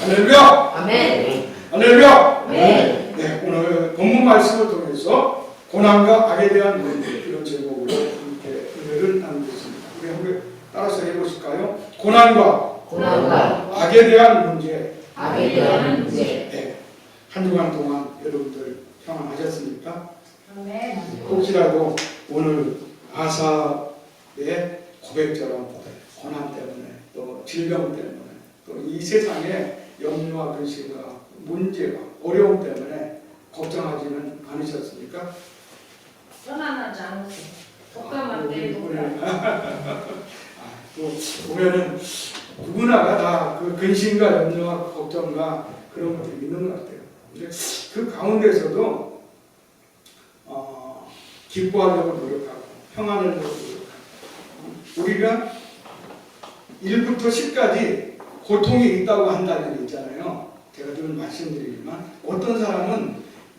할렐루야! 아멘. 할렐루야! 아멘. 네, 오늘 본문 말씀을 통해서 고난과 악에 대한 문제, 이런 제목으로 이렇게 은혜를 나누겠습니다. 우리 한번 따라서 해보실까요? 고난과 악에 대한 문제. 악에 대한 문제. 네, 한 주간 동안 여러분들 평안하셨습니까? 아멘. 혹시라도 오늘 아사의 고백처럼 고난 때문에 또 질병 때문에 또 이 세상의 염려와 근심과 문제와 어려움 때문에 걱정하지는 않으셨습니까? 편안하지 않으세요. 독감할 때 또 보면은 누구나가 다 그 근심과 염려와 걱정과 그런 것들이 있는 것 같아요. 근데 그 가운데서도 기뻐하려고 노력하고 평안하려고 노력하고 우리가 1부터 10까지 고통이 있다고 한다는 게 있잖아요. 제가 늘 말씀드리지만 어떤 사람은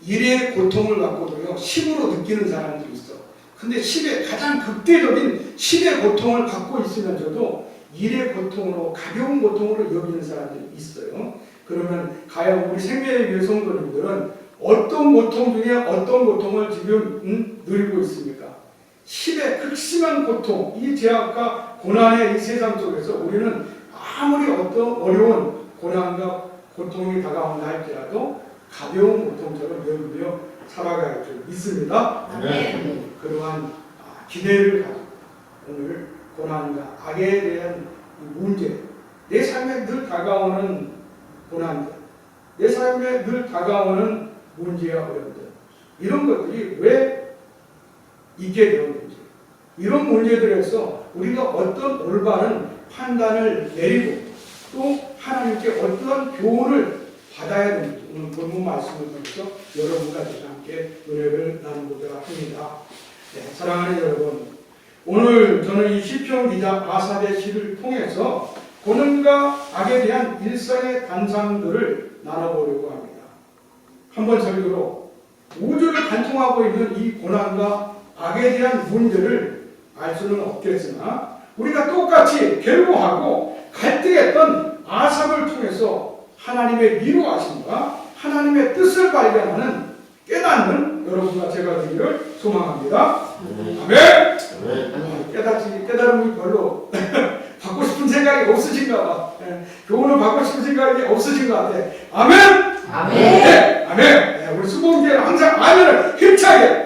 1의 고통을 갖고도요 10으로 느끼는 사람들이 있어. 근데 10의 가장 극대적인 10의 고통을 갖고 있으면서도 1의 고통으로 가벼운 고통으로 여기는 사람들이 있어요. 그러면 과연 우리 생명의 성도님들은 어떤 고통 중에 어떤 고통을 지금 누리고 있습니까? 10의 극심한 고통, 이 제약과 고난의 이 세상 속에서 우리는 아무리 어떤 어려운 고난과 고통이 다가온다 할지라도 가벼운 고통처럼 여기며 살아갈 줄 믿습니다. 네. 그러한 기대를 가지고 오늘 고난과 악에 대한 문제, 내 삶에 늘 다가오는 고난들, 내 삶에 늘 다가오는 문제와 어려움들, 이런 것들이 왜 있게 되었는지, 이런 문제들에서 우리가 어떤 올바른 판단을 내리고 또 하나님께 어떤 교훈을 받아야 되는지 오늘 본문 말씀을 통해서 여러분과 함께 은혜를 나누고자 합니다. 네, 사랑하는 여러분, 오늘 저는 이 시편 기자 아사의 시를 통해서 고난과 악에 대한 일상의 단상들을 나눠보려고 합니다. 한번 설교로 우주를 관통하고 있는 이 고난과 악에 대한 문제를 알 수는 없겠으나 우리가 똑같이 괴로워하고 갈등했던 아삽을 통해서 하나님의 미워하심과 하나님의 뜻을 발견하는 깨닫는 여러분과 제가 되기를 소망합니다. 아멘. 깨달음이 별로 받고 싶은 생각이 없으신가 봐. 교훈을 받고 싶은 생각이 없으신 것 같아. 아멘. 아멘. 네, 아멘. 네, 우리 수봉제는 항상 아멘을 힘차게.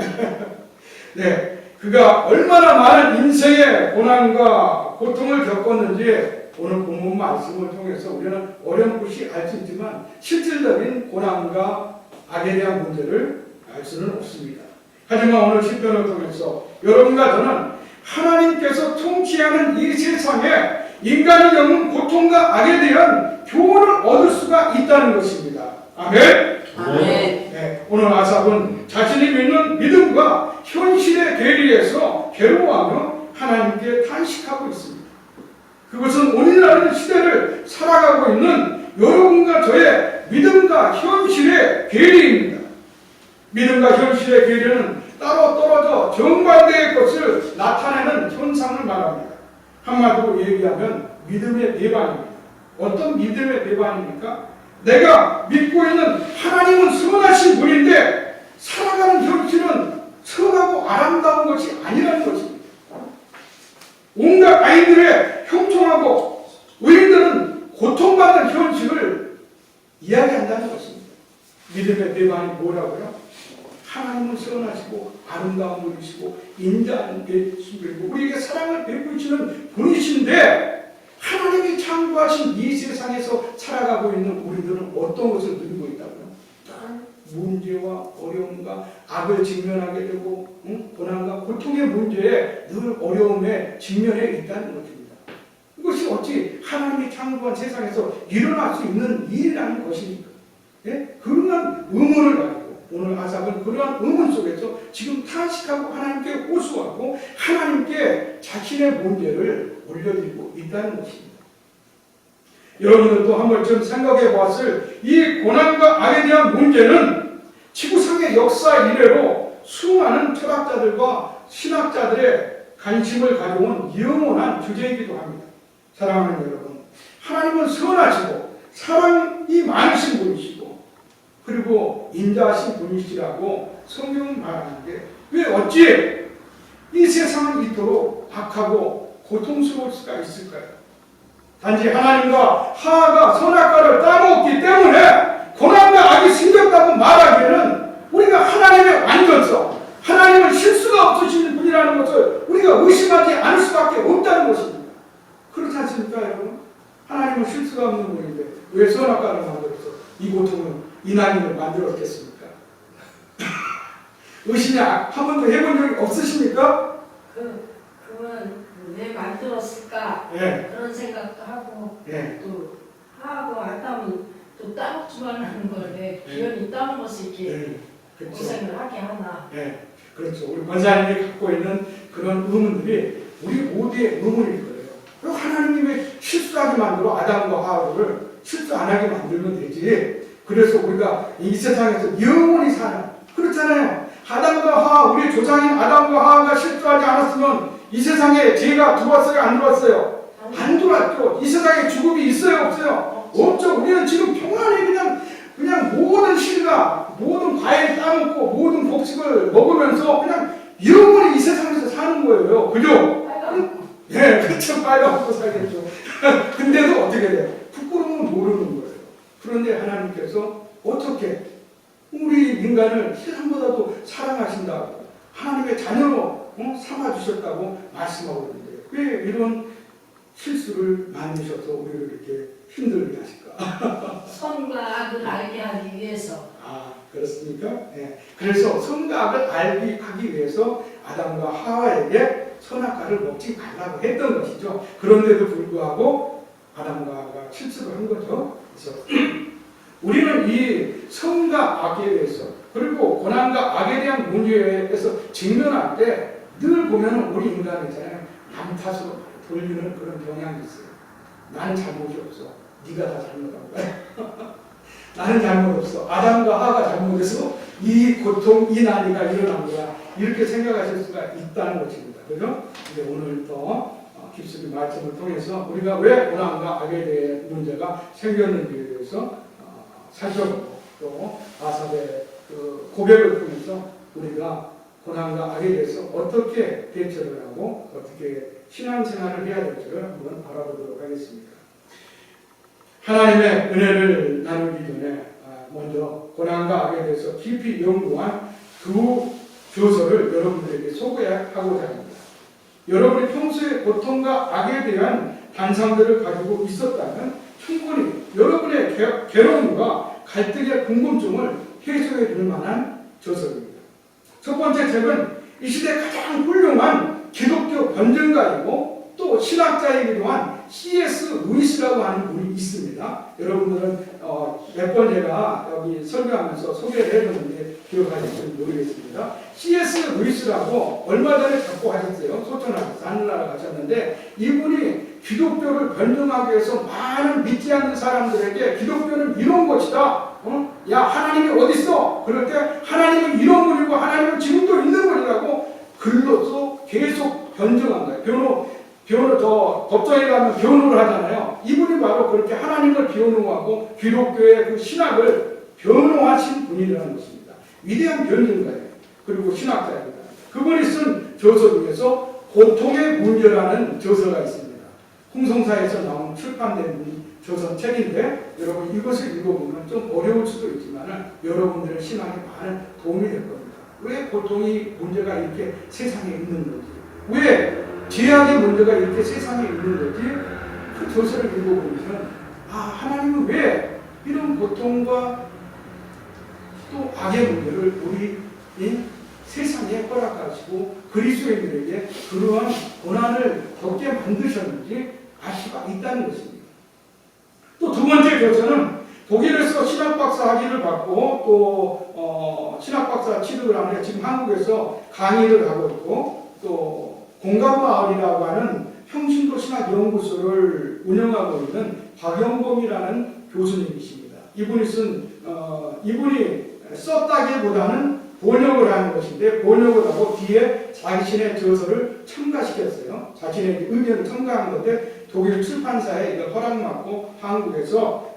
네, 그가 얼마나 많은 인생의 고난과 고통을 겪었는지 오늘 본문 말씀을 통해서 우리는 어렴풋이 알 수 있지만 실질적인 고난과 악에 대한 문제를 알 수는 없습니다. 하지만 오늘 시편을 통해서 여러분과 저는 하나님께서 통치하는 이 세상에 인간이 겪는 고통과 악에 대한 교훈을 얻을 수가 있다는 것입니다. 아멘. 아멘. 네, 오늘 아삽은 자신이 믿는 믿음과 현실의 괴리에서 괴로워하며 하나님께 탄식하고 있습니다. 그것은 오늘날 시대를 살아가고 있는 여러분과 저의 믿음과 현실의 괴리입니다. 믿음과 현실의 괴리는 따로 떨어져 정반대의 것을 나타내는 현상을 말합니다. 한마디로 얘기하면 믿음의 배반입니다. 어떤 믿음의 배반입니까? 내가 믿고 있는 하나님은 선하신 분인데 살아가는 현실은 선하고 아름다운 것이 아니라는 것입니다. 온갖 아이들의 형통하고 의인들은 고통받는 현실을 이야기한다는 것입니다. 믿음의 배반이 뭐라고요? 하나님은 선하시고 아름다운 분이시고 인자한 분이시고 우리에게 사랑을 베푸시는 분이신데 하나님이 창조하신 이 세상에서 살아가고 있는 우리들은 어떤 것을 누리고 있다고요? 문제와 어려움과 악을 직면하게 되고 고난과 고통의 문제에 늘 어려움에 직면해 있다는 것입니다. 이것이 어찌 하나님이 창조한 세상에서 일어날 수 있는 일이라는 것입니까? 예? 그러한 의문을 가지고 오늘 아삽은 그러한 의문 속에서 지금 탄식하고 하나님께 호소하고 하나님께 자신의 문제를 올려드리고 있다는 것입니다. 여러분들도 한번 좀 생각해 보았을 이 고난과 악에 대한 문제는 지구상의 역사 이래로 수많은 철학자들과 신학자들의 관심을 가져온 영원한 주제이기도 합니다. 사랑하는 여러분, 하나님은 선하시고 사랑이 인자하신 분이시라고 성경은 말하는데 왜 어찌 이 세상은 이토록 악하고 고통스러울 수가 있을까요? 단지 하나님과 하하가 선악과를 따먹었기 때문에 고난과 악이 생겼다고 말하기에는 우리가 하나님의 완전성, 하나님은 실수가 없으신 분이라는 것을 우리가 의심하지 않을 수밖에 없다는 것입니다. 그렇지 않습니까, 여러분? 하나님은 실수가 없는 분인데 왜 선악과를 만들어서 이 고통을, 이 난임을 만들었겠습니까? 의심이 한 번도 해본 적이 없으십니까? 그건 왜 만들었을까? 예. 그런 생각도 하고 예. 또 하고 아담은 또 따먹지만 하는 걸 왜 기현이 따먹어서 이렇게 예. 그렇죠. 고생을 하게 하나? 예. 그렇죠. 우리 권사님이 갖고 있는 그런 의문들이 우리 모두의 의문일 거예요. 그리고 하나님이 왜 실수하게 만들어 아담과 하와를 실수 안 하게 만들면 되지. 그래서 우리가 이 세상에서 영원히 사는, 그렇잖아요. 아담과 하와, 우리 조상인 아담과 하와가 실수하지 않았으면 이 세상에 죄가 들어왔어요? 안 들어왔어요? 안 들어왔죠. 이 세상에 죽음이 있어요? 없어요? 없죠. 우리는 지금 평안히 그냥 모든 실과 모든 과일 따먹고 모든 곡식을 먹으면서 그냥 영원히 이 세상에서 사는 거예요. 그죠? 예, 그쵸. 빨갛고 살겠죠. 근데도 어떻게 돼요? 부끄러움은 모르는 거예요. 그런데 하나님께서 어떻게 우리 인간을 세상보다도 사랑하신다고 하나님의 자녀로 삼아주셨다고 말씀하고 있는데 왜 이런 실수를 만드셔서 우리를 이렇게 힘들게 하실까? 선과 악을 알게 하기 위해서. 아, 그렇습니까? 예. 그래서 선과 악을 알게 하기 위해서 아담과 하와에게 선악과를 먹지 말라고 했던 것이죠. 그런데도 불구하고 아담과 하와가 실수를 한 거죠. 그래서 우리는 이 선과 악에 대해서 그리고 고난과 악에 대한 문제에서 직면할 때 늘 보면 우리 인간이잖아요. 남 탓으로 돌리는 그런 경향이 있어요. 나는 잘못이 없어. 네가 다 잘못한 거야. 나는 잘못 없어. 아담과 하와가 잘못해서 이 고통, 이 난이가 일어난 거야. 이렇게 생각하실 수가 있다는 것입니다. 그죠? 근데 오늘 더 깊숙이 말씀을 통해서 우리가 왜 고난과 악에 대한 문제가 생겼는지에 대해서 살펴보고 또 아삽의 그 고백을 통해서 우리가 고난과 악에 대해서 어떻게 대처를 하고 어떻게 신앙생활을 해야 될지를 한번 알아보도록 하겠습니다. 하나님의 은혜를 나누기 전에 먼저 고난과 악에 대해서 깊이 연구한 두 교서를 여러분들에게 소개하고자 합니다. 여러분이 평소에 고통과 악에 대한 반상들을 가지고 있었다면 충분히 여러분의 괴로움과 갈등의 궁금증을 해소해 줄 만한 저서입니다. 첫 번째 책은 이 시대 가장 훌륭한 기독교 변증가이고 또 신학자이기도 한 C.S. 루이스라고 하는 분이 있습니다. 여러분들은 몇 번 제가 여기 설교하면서 소개를 해줬는데 기억하실지 모르겠습니다. C.S. 루이스라고 얼마 전에 작고 하셨어요. 소천하셔서 하늘나라 가셨는데 이분이 기독교를 변증하기 위해서 많은 믿지 않는 사람들에게 기독교는 이런 것이다. 야, 하나님이 어디 있어? 그럴 때 하나님은 이런 분이고 하나님은 지금도 있는 분이라고 글로써 계속 변증한 거예요. 변호 더 법정에 가면 변호를 하잖아요. 이분이 바로 그렇게 하나님을 변호하고 기독교의 그 신학을 변호하신 분이라는 것입니다. 위대한 변증가예요. 그리고 신학자입니다. 그분이 쓴 저서 중에서 고통의 문제라는 저서가 있습니다. 홍성사에서 나온 출판된 저서 책인데 여러분 이것을 읽어보면 좀 어려울 수도 있지만 여러분들의 신앙에 많은 도움이 될 겁니다. 왜 고통이 문제가 이렇게 세상에 있는 건지, 왜 죄악의 문제가 이렇게 세상에 있는 건지 그 저서를 읽어보면 하나님은 왜 이런 고통과 또 악의 문제를 우리 세상에 허락하시고 그리스도인들에게 그러한 고난을 겪게 만드셨는지 알 수가 있다는 것입니다. 또 두 번째 교서는 독일에서 신학박사 학위를 받고 또 신학박사 취득을 하는데 지금 한국에서 강의를 하고 있고 또 공감마을이라고 하는 평신도 신학연구소를 운영하고 있는 박영범이라는 교수님이십니다. 이분이 썼다기보다는 번역을 하는 것인데 번역을 하고 뒤에 자신의 저서를 첨가시켰어요. 자신의 의견을 첨가한 건데 독일 출판사에 이걸 허락받고 한국에서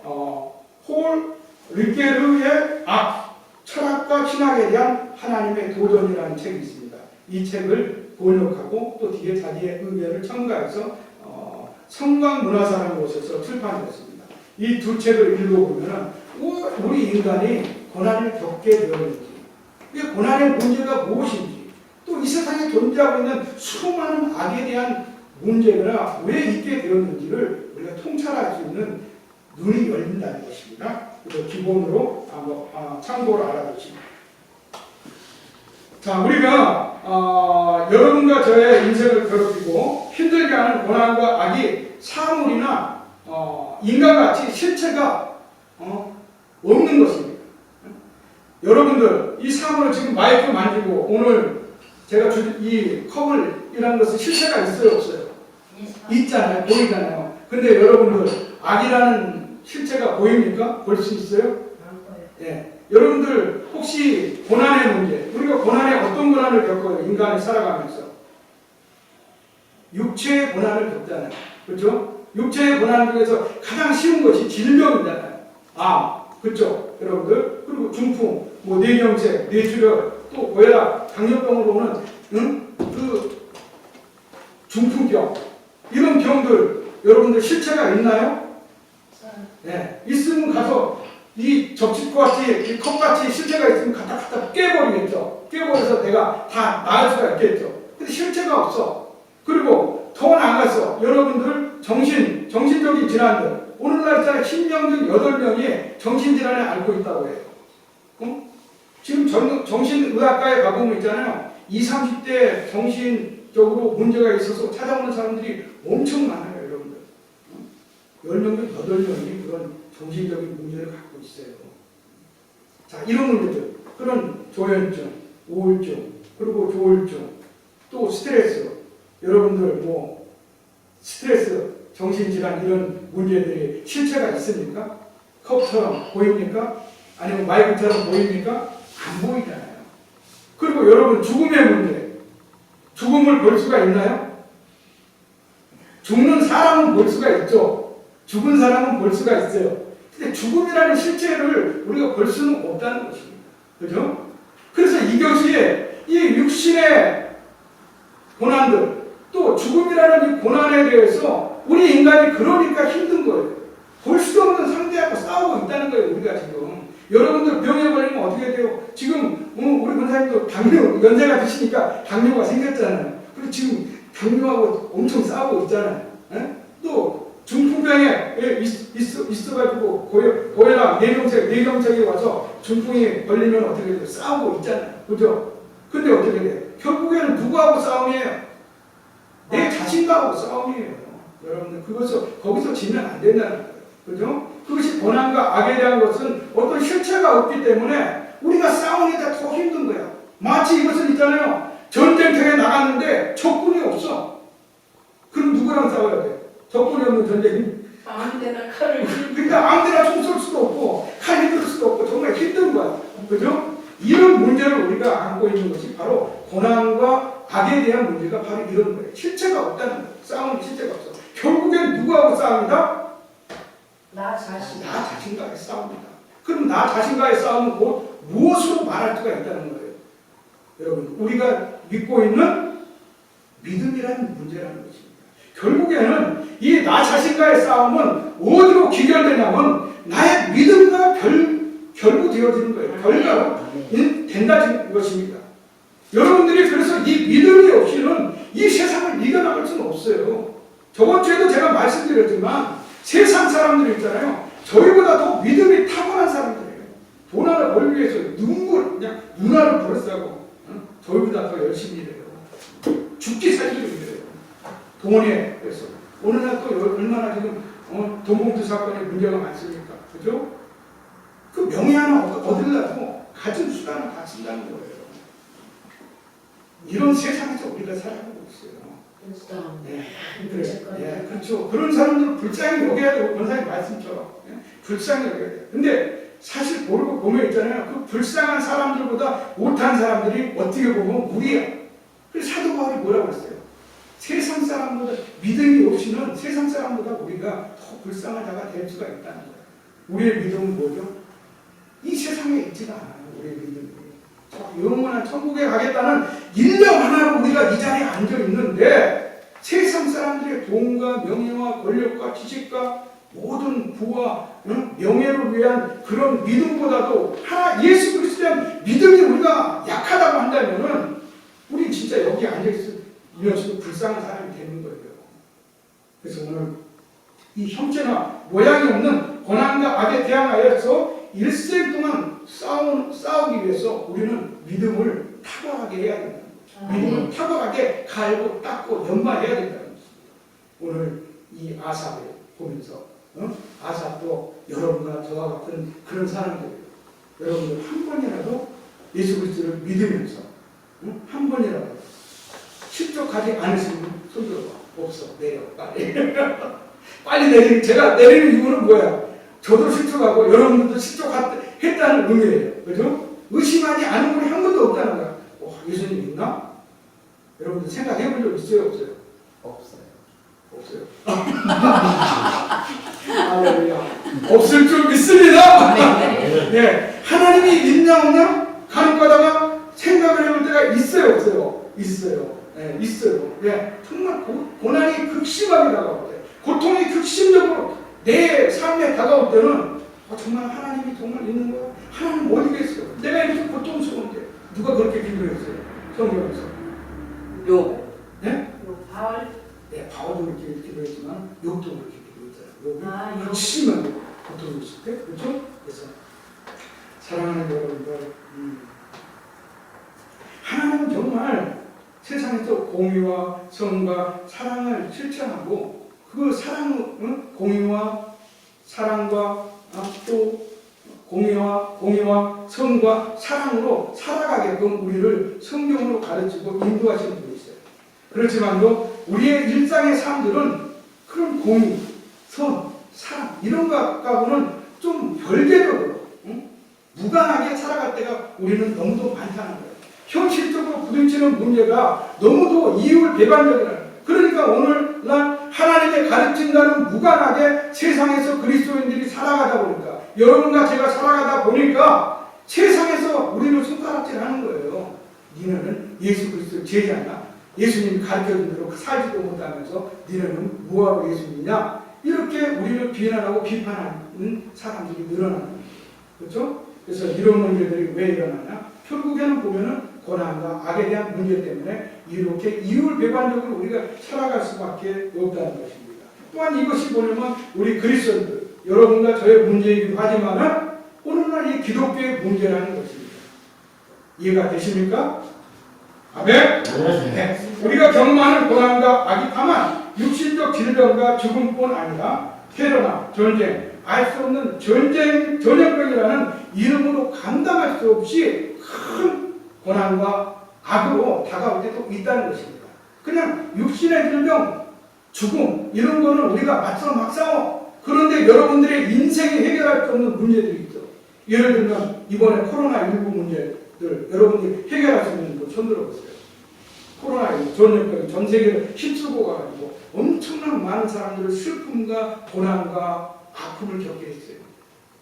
홀 리게르의 악 철학과 신학에 대한 하나님의 도전이라는 책이 있습니다. 이 책을 번역하고 또 뒤에 자기의 의견을 첨가해서 성광문화사라는 곳에서 출판됐습니다. 이 두 책을 읽어보면 우리 인간이 고난을 겪게 되었는지, 이 고난의 문제가 무엇인지, 또 이 세상에 존재하고 있는 수많은 악에 대한 문제가 왜 있게 되었는지를 우리가 통찰할 수 있는 눈이 열린다는 것입니다. 그래서 기본으로 참고로 알아두시고. 자, 우리가 여러분과 저의 인생을 괴롭히고 힘들게 하는 고난과 악이 사물이나 인간같이 실체가 없는 것입니다. 여러분들 이 사물을 지금 마이크 만지고 오늘 제가 이 컵을 이라는 것은 실체가 있어요, 없어요? 있잖아요, 보이잖아요. 근데 여러분들 악이라는 실체가 보입니까? 볼 수 있어요? 예. 여러분들 혹시 고난의 문제, 우리가 고난에 어떤 고난을 겪어요? 인간이 살아가면서 육체의 고난을 겪잖아요. 그렇죠? 육체의 고난 중에서 가장 쉬운 것이 질병이잖아요. 그렇죠? 여러분들. 그리고 중풍, 뇌경색, 뇌출혈, 또 고혈압, 당뇨병으로 오는 그 중풍병, 이런 병들 여러분들 실체가 있나요? 네. 있으면 가서 이 접시같이, 이 컵같이 실체가 있으면 갖다 깨버리겠죠. 깨버려서 내가 다 나을 수가 있겠죠. 근데 실체가 없어. 그리고 더 나아가서 여러분들 정신적인 질환들, 오늘날 있잖아요. 10명 중 8명이 정신질환에 앓고 있다고 해요. 지금 정신의학과에 가보면 있잖아요. 20, 30대 정신적으로 문제가 있어서 찾아오는 사람들이 엄청 많아요, 여러분들. 10명 중 8명이 그런 정신적인 문제를 갖고 있어요. 자, 이런 문제들, 그런 조현증, 우울증, 그리고 조울증, 또 스트레스, 여러분들 스트레스, 정신질환 이런 문제들이 실체가 있습니까? 컵처럼 보입니까? 아니면 마이크처럼 보입니까? 안 보이잖아요. 그리고 여러분 죽음의 문제, 죽음을 볼 수가 있나요? 죽는 사람은 볼 수가 있죠. 죽은 사람은 볼 수가 있어요. 근데 죽음이라는 실체를 우리가 볼 수는 없다는 것입니다. 그죠? 그래서 이것이 이 육신의 고난들, 또 죽음이라는 이 고난에 대해서 우리 인간이 그러니까 힘든 거예요. 볼 수도 없는 상대하고 싸우고 있다는 거예요, 우리가 지금. 여러분들 병에 걸리면 어떻게 돼요? 지금 우리 권사님도 당뇨, 연세가 드시니까 당뇨가 생겼잖아요. 그리고 지금 당뇨하고 엄청 싸우고 있잖아요. 또 중풍병에 있어가지고 고혈압, 뇌경색이 와서 중풍이 걸리면 어떻게 돼요? 싸우고 있잖아요. 그죠? 근데 어떻게 돼요? 결국에는 누구하고 싸움이에요? 내 자신과하고 싸움이에요. 여러분들 거기서 지면 안 된다는 거예요. 그죠? 그것이 고난과 악에 대한 것은 어떤 실체가 없기 때문에 우리가 싸우니까 더 힘든 거야. 마치 이것은 있잖아요. 전쟁터에 나갔는데 적군이 없어. 그럼 누구랑 싸워야 돼? 적군이 없는 전쟁이. 아무데나 칼을 그러니까 아무데나 총 쏠 수도 없고 칼 휘둘 수도 없고 정말 힘든 거야. 그죠? 이런 문제를 우리가 안고 있는 것이 바로 고난과 악에 대한 문제가 바로 이런 거예요. 실체가 없다는 거예요. 싸우는 실체가 없어. 결국엔 누구하고 싸웁니다? 나 자신과의 싸움이다. 그럼 나 자신과의 싸움은 곧 무엇으로 말할 수가 있다는 거예요. 여러분, 우리가 믿고 있는 믿음이라는 문제라는 것입니다. 결국에는 이 나 자신과의 싸움은 어디로 귀결되냐면 나의 믿음과 결부되어지는 거예요. 결과로 된다는 것입니다. 여러분들이 그래서 이 믿음이 없이는 이 세상을 이겨나갈 수는 없어요. 저번 주에도 제가 말씀드렸지만 세상 사람들이 있잖아요. 저희보다 더 믿음이 타고난 사람들이에요. 돈 하나 벌기 위해서 그냥 눈알을 버렸다고 저희보다 더 열심히 일해요. 죽기 살기를 일해요. 돈에 그래서 오늘날 또 얼마나 지금 돈봉투 사건에 문제가 많습니까? 그죠? 그 명예 하나 얻으려고 가진 수단을 다 쓴다는 거예요. 이런 세상에서 우리가 살아가고 있어요. 네, 그래. 그렇죠. 그런 사람들 불쌍히 여겨야 되고, 권사님 말씀처럼. 불쌍히 여겨야 돼요. 근데 사실 모르고 보면 있잖아요. 그 불쌍한 사람들보다 못한 사람들이 어떻게 보면 무리야. 그래서 사도 바울이 뭐라고 했어요? 세상 사람보다, 믿음이 없이는 세상 사람보다 우리가 더 불쌍한 자가 될 수가 있다는 거예요. 우리의 믿음은 뭐죠? 이 세상에 있지가 않아요. 우리의 믿음이. 영원한 천국에 가겠다는 일념 하나로 우리가 이 자리에 앉아 있는데 세상 사람들의 돈과 명예와 권력과 지식과 모든 부와 명예를 위한 그런 믿음보다도 하나 예수 그리스도에 대한 믿음이 우리가 약하다고 한다면은 우리 진짜 여기 앉아 있으면서도 불쌍한 사람이 되는 거예요. 그래서 오늘 이 형체나 모양이 없는 고난과 악에 대항하여서 일생 동안 싸우기 위해서 우리는 믿음을 탁월하게 해야 된다. 믿음을 탁월하게 갈고 닦고 연마해야 된다는 것입니다. 오늘 이 아삽을 보면서 아삽도 여러분과 저와 같은 그런 사람들이에요. 여러분들 한 번이라도 예수 그리스도를 믿으면서 한 번이라도 실족하지 않으시면 손 들어봐. 없어. 내려. 빨리. 빨리 내리는. 제가 내리는 이유는 뭐야? 저도 실족하고 여러분들도 실족했다는 의미예요. 그죠? 의심하지 않은 분이 한 번도 없다는 거야. 예수님 있나? 여러분들 생각해 본 적 있어요? 없어요? 없어요. 할렐루야. 없을 줄 믿습니다. 네. 하나님이 있냐 없냐? 간혹 가다가 생각을 해볼 때가 있어요? 없어요? 있어요. 네, 있어요. 네. 정말 고난이 극심하게 다가올 때, 고통이 극심적으로 내 삶에 다가올 때는 정말 하나님이 정말 있는 거야? 하나님 어디 계세요? 내가 이렇게 고통스러운데 누가 그렇게 기도했어요? 성경에서. 네? 바울. 네, 바울도 그렇게 기도했지만 욥도 그렇게 기도했잖아요. 욥이 욥. 극심한 고통이 있을 때, 그렇죠? 그래서 사랑하는 여러분들, 하나님은 정말 세상에서 공의와 성과 사랑을 실천하고 그 사랑, 공의와 사랑과 또 공의와 성과 사랑으로 살아가게끔 우리를 성경으로 가르치고 인도하시는 분이 있어요. 그렇지만도 우리의 일상의 삶들은 그런 공의, 성, 사랑 이런 것하고는 좀 별개적으로 무관하게 살아갈 때가 우리는 너무도 많다는 거예요. 현실적으로 부딪히는 문제가 너무도 이율배반적이라는 거예요. 그러니까 오늘날 하나님의 가르친다는 무관하게 세상에서 그리스도인들이 살아가다 보니까 여러분과 제가 살아가다 보니까 세상에서 우리를 손가락질하는 거예요. 니네는 예수 그리스도 제자냐? 예수님이 가르쳐준 대로 살지도 못하면서 니네는 뭐하고 예수님이냐? 이렇게 우리를 비난하고 비판하는 사람들이 늘어나는 거예요. 그렇죠? 그래서 이런 문제들이 왜 일어나냐? 결국에는 보면은 고난과 악에 대한 문제 때문에 이렇게 이율배반적으로 우리가 살아갈 수밖에 없다는 것입니다. 또한 이것이 보려면 우리 그리스도인들, 여러분과 저의 문제이기도 하지만은 오늘날 이 기독교의 문제라는 것입니다. 이해가 되십니까? 아멘? 네. 우리가 경험하는 고난과 악이 다만 육신적 질병과 죽음뿐 아니라 테러나 전쟁, 알 수 없는 전염병이라는 이름으로 감당할 수 없이 큰 고난과 악으로 다가올 때도 있다는 것입니다. 그냥 육신의 질병, 죽음 이런 거는 우리가 맞서 막 싸워. 그런데 여러분들의 인생이 해결할 수 없는 문제들이 있어. 예를 들면 이번에 코로나19 문제들 여러분들이 해결할 수 있는 거 손들어 보세요. 코로나19 전염병이 전 세계를 휩쓸고 가지고 엄청난 많은 사람들을 슬픔과 고난과 아픔을 겪게 했어요.